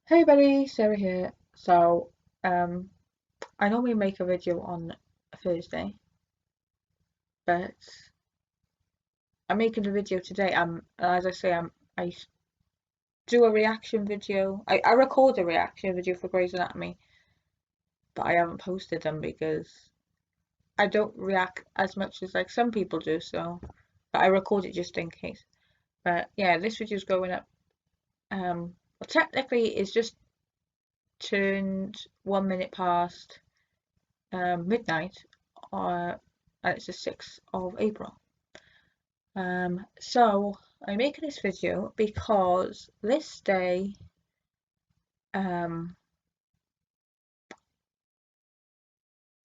Hey buddy, Sarah here. Um, I normally make a video on a Thursday, but I'm making a video today. As I say, I do a reaction video. I record a reaction video for Grey's Anatomy, but I haven't posted them because I don't react as much as like some people do. But I record it just in case. But yeah, this video's going up. Well, technically, it's just turned 1 minute past midnight, uh, and it's the 6th of April. So I'm making this video because this day, um,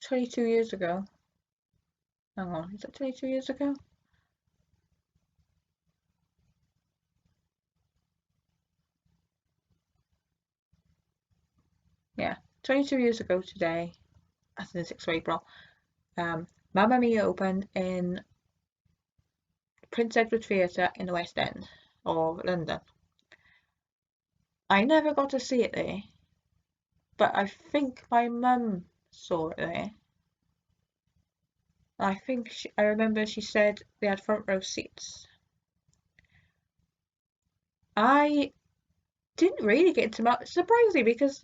22 years ago, hang on, is that 22 years ago? Yeah, 22 years ago today, as in the 6th of April, Mamma Mia opened in Prince Edward Theatre in the West End of London. I never got to see it there, but I think my mum saw it there. I remember she said they had front row seats. I didn't really get into much, surprisingly, because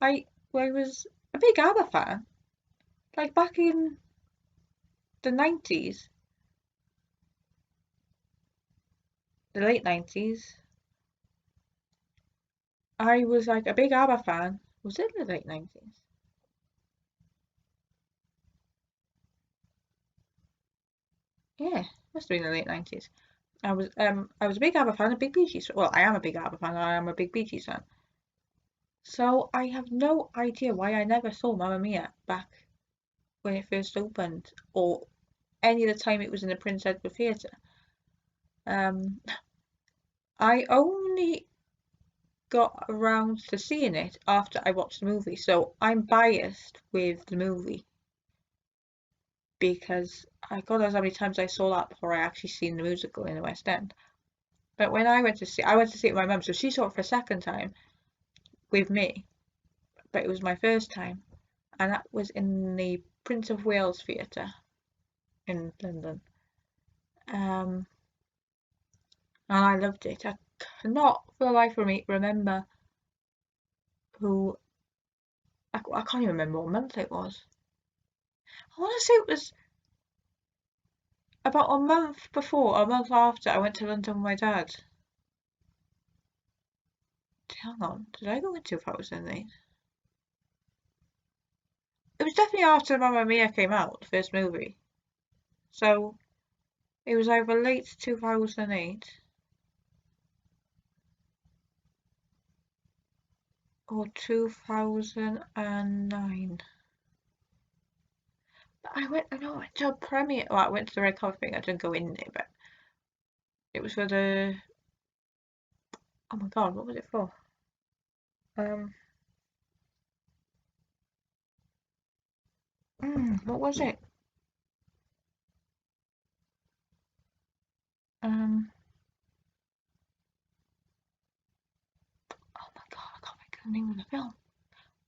I I was a big ABBA fan. Like back in the 90s, the late 90s, I was like a big ABBA fan. Was it the late 90s? Yeah, must have been the late 90s. I was a big ABBA fan, a big Bee Gees. Well, I am a big ABBA fan, and I am a big Bee Gees fan. So I have no idea why I never saw Mamma Mia back when it first opened, or any of the time it was in the Prince Edward Theatre. Um, I only got around to seeing it after I watched the movie, so I'm biased with the movie because God knows how many times I saw that before I actually seen the musical in the West End. But when I went to see it with my mum, so she saw it for a second time with me, but it was my first time, and that was in the Prince of Wales Theatre in London. Um, and I loved it. I cannot for the life of me remember who. I can't even remember what month it was. I want to say it was about a month before, a month after I went to London with my dad. Hang on, did I go in 2008? It was definitely after Mamma Mia came out, the first movie. So it was either late 2008 or 2009. But I went to a premiere. Well, I went to the red carpet thing. I didn't go in there, but it was for the. Oh my god, what was it for? Um, what was it? Um, oh my god, I can't think of the name of the film.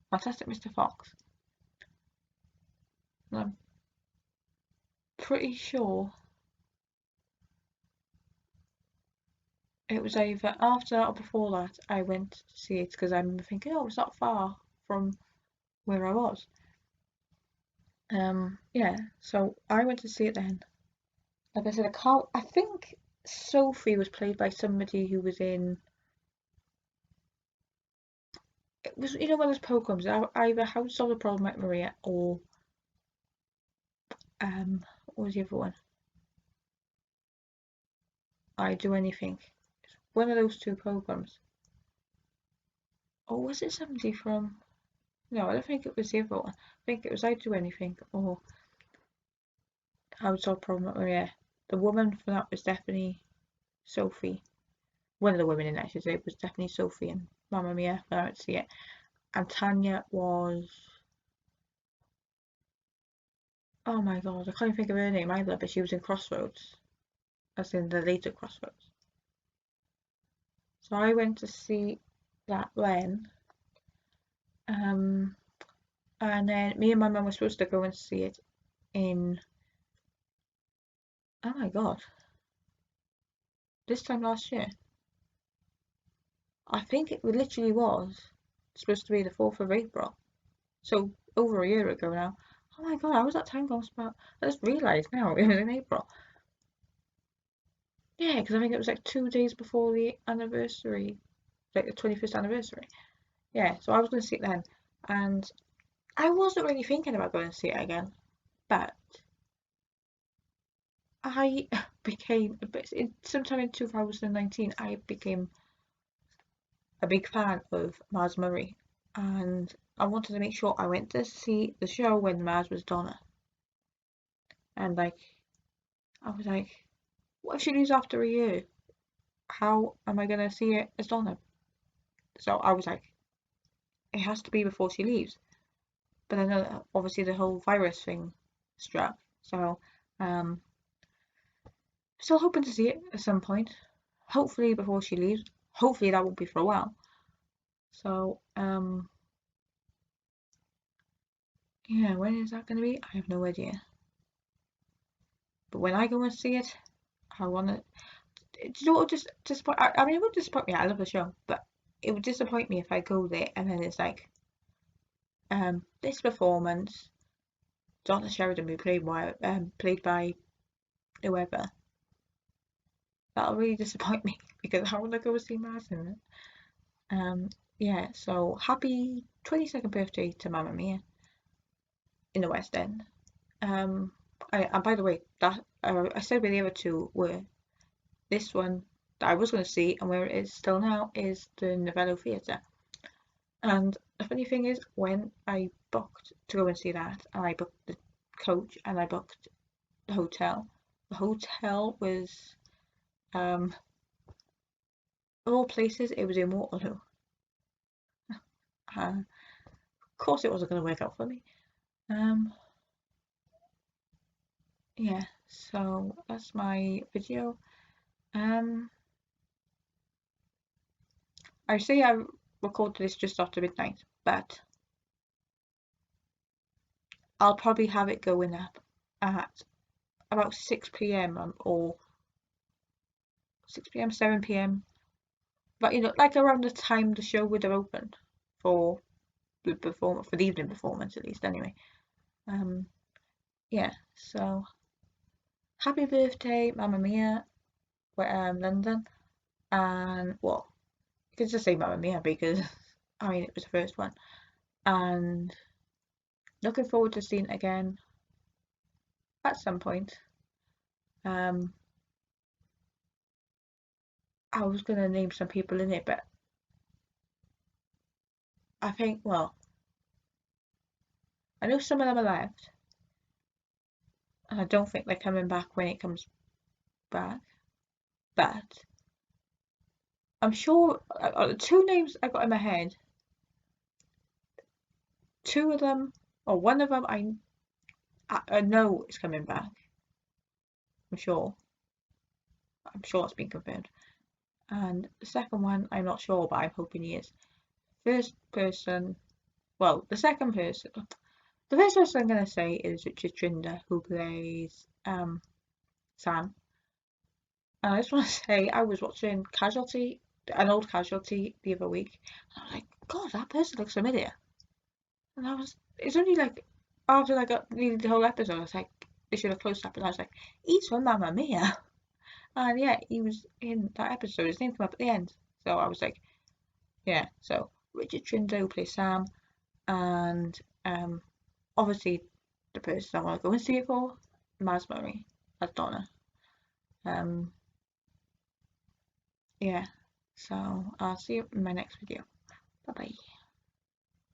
Fantastic Mr. Fox. I'm pretty sure it was either after that or before that I went to see it because I'm thinking, oh, it's not far from where I was. Yeah, so I went to see it then. Like I said, I think Sophie was played by somebody who was in. It was one of those programs, either How to Solve the Problem with Maria or what was the other one? I Do Anything. One of those two programs. Or was it somebody from? No, I don't think it was the other one. I think it was I Do Anything or How to Solve the Problem with Maria. The woman for that was definitely Sophie. One of the women in it, I should say, was definitely Sophie and Mamma Mia when I went to see it. And Tanya was. Oh my god, I can't even think of her name either, but she was in Crossroads, as in the later Crossroads. So I went to see that then. And then me and my mum were supposed to go and see it in, oh my god, this time last year. I think it literally was supposed to be the 4th of April. So over a year ago now. Oh my god, how was that time gone about? I just realised now it was in April. Yeah, because I think it was like 2 days before the anniversary, like the 25th anniversary. Yeah, so I was going to see it then. And I wasn't really thinking about going to see it again. But I became, sometime in 2019, I became a big fan of Mars Murray. And I wanted to make sure I went to see the show when Mars was Donna. And like, I was like, what if she leaves after a year? How am I gonna see it as Donna? So I was like, it has to be before she leaves. But then obviously the whole virus thing struck. So um, still hoping to see it at some point. Hopefully before she leaves. Hopefully that won't be for a while. So yeah, when is that gonna be? I have no idea. But when I go and see it, I wanna. Do you know what would just disappoint? I mean, it would disappoint me. I love the show, but it would disappoint me if I go there and then it's like, this performance, Donna Sheridan be played by whoever. That'll really disappoint me because I want to go see Maz in it. Yeah. So happy 22nd birthday to Mamma Mia in the West End. And by the way, that I said where the other two were. This one that I was going to see and where it is still now is the Novello Theatre. And the funny thing is, when I booked to go and see that, and I booked the coach and I booked the hotel was, of all places, it was in Waterloo. Of course, it wasn't going to work out for me. Um, yeah, so that's my video. Um, I say I recorded this just after midnight, but I'll probably have it going up at about 6 p.m. or 6 p.m., 7 p.m. But like around the time the show would have opened for for the evening performance at least anyway. Um, yeah, so happy birthday, Mamma Mia, London, and well, you could just say Mamma Mia because I mean it was the first one, and looking forward to seeing it again at some point. Um, I was gonna name some people in it, but I think well, I know some of them are left, and I don't think they're coming back when it comes back, but I'm sure two names I got in my head. Two of them, or one of them, I know is coming back. I'm sure. I'm sure it's been confirmed. And the second one, I'm not sure, but I'm hoping he is. First person, well, the second person, the first person I'm gonna say is Richard Trinder, who plays Sam. And I just want to say, I was watching Casualty, an old Casualty, the other week, and I was like, God, that person looks familiar. And it's only like after I got nearly the whole episode, I was like, they should have close up, and I was like, he's from Mamma Mia. And yeah, he was in that episode. His name came up at the end. So I was like, yeah. So Richard Trindo plays Sam, and obviously the person I want to go and see it for, Maz Murray as Donna. Um, yeah. So I'll see you in my next video. Bye bye.